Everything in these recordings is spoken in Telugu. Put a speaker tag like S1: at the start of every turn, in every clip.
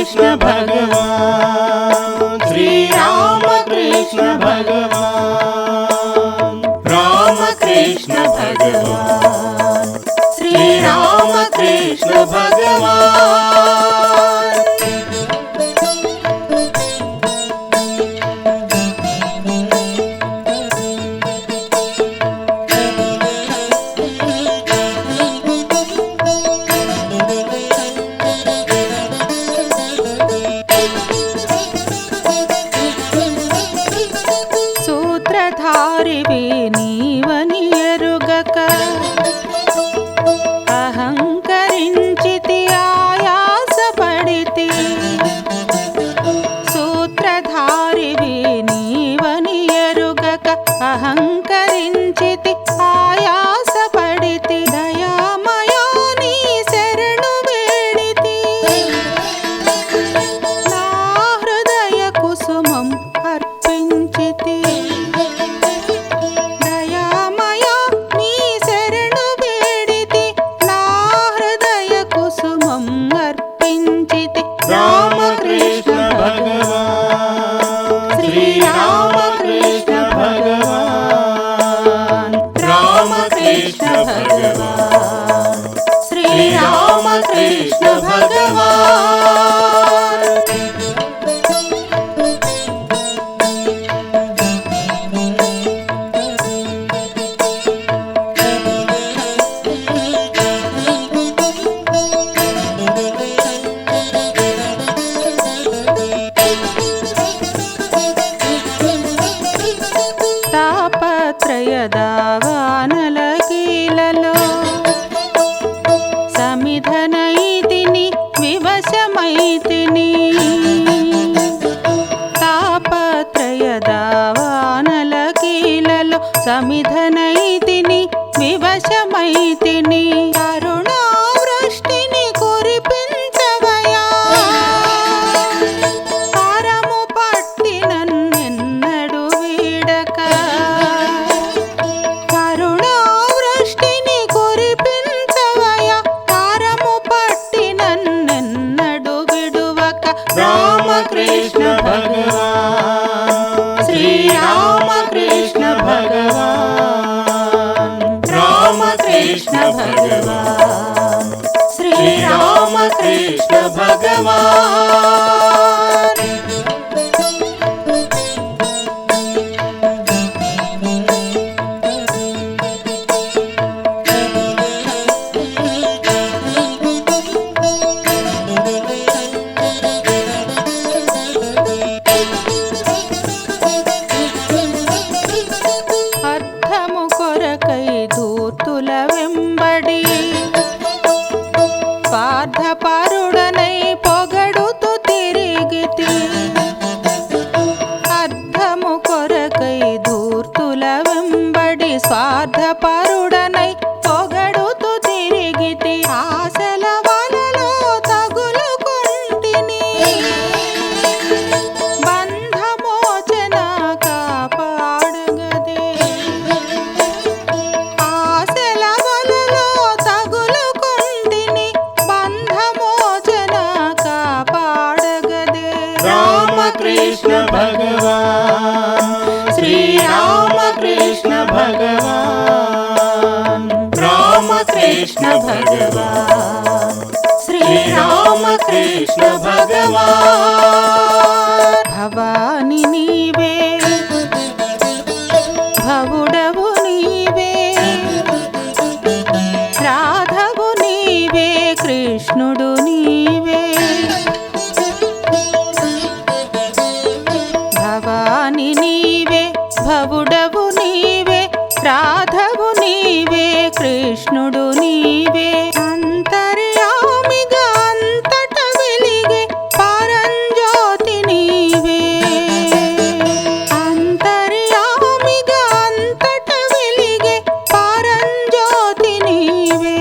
S1: कृष्ण भगवान, श्री राम कृष्ण भगवान, राम कृष्ण भगवान, श्री राम कृष्ण भगवान।
S2: सूत्रधारिवे नीवनि एरुगक अहंकरिंचिति आयासपडिति। सूत्रधारिवे नीवनि एरुगक अहंकरिंचिति आयासपडिति। दयामया नी शरणु वेडिति, ना हृदय कुसुमं अर्पिंचिति। दयामया नी शरणु वेडिति, ना हृदय कुसुमं अर्पिंचिति।
S1: राम कृष्ण भगवान, श्री राम कृष्ण भगवान, राम कृष्ण भगवान, श्री राम कृष्ण भगवान।
S2: తాపత్రయదావానలకీలలో సమిధనైతిని వివశమైతిని। తాపత్రయదావానలకీలలో సమిధనైతిని వివశమైతిని। కరుణావృష్టిని కురిపించవయా, కరము పట్టి నన్నెన్నడు వీడక। కరుణావృష్టిని కురిపించవయా, కరము పట్టి నన్నెన్నడు విడువక।
S1: राम कृष्ण भगवान, श्री राम कृष्ण भगवान, राम कृष्ण भगवान, श्री राम कृष्ण भगवान।
S2: అర్థము కొరకై ధూర్తుల వెంబడి స్వార్థపరుడనై పొగడుతూ తిరిగితి। అర్థము కొరకై ధూర్తుల వెంబడి స్వార్థపరుడనై పొగడుతూ తిరిగితి। ఆశల వలలో తగులుకొంటిని, బంధమోచన కాపాడగదే। ఆశల వలలో తగులుకొంటిని, బంధమోచన కాపాడగదే।
S1: राम कृष्ण भगवान, श्री राम कृष्ण भगवान, राम कृष्ण भगवान, श्री राम कृष्ण भगवान।
S2: భవాని నీవే, భవుడవు నీవే, రాధవు నీవే, కృష్ణుడు నీవే। భవాని నీవే, భవుడవు నీవే, రాధవు నీవే, కృష్ణుడు నీవే। అంతర్యామిగా అంతట వెలిగే పరంజ్యోతి నీవే। అంతర్యామిగా అంతట వెలిగే పరంజ్యోతి నీవే।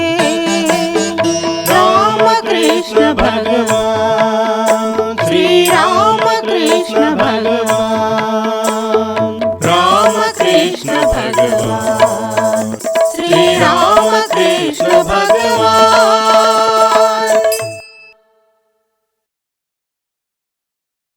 S1: राम कृष्ण भगवान,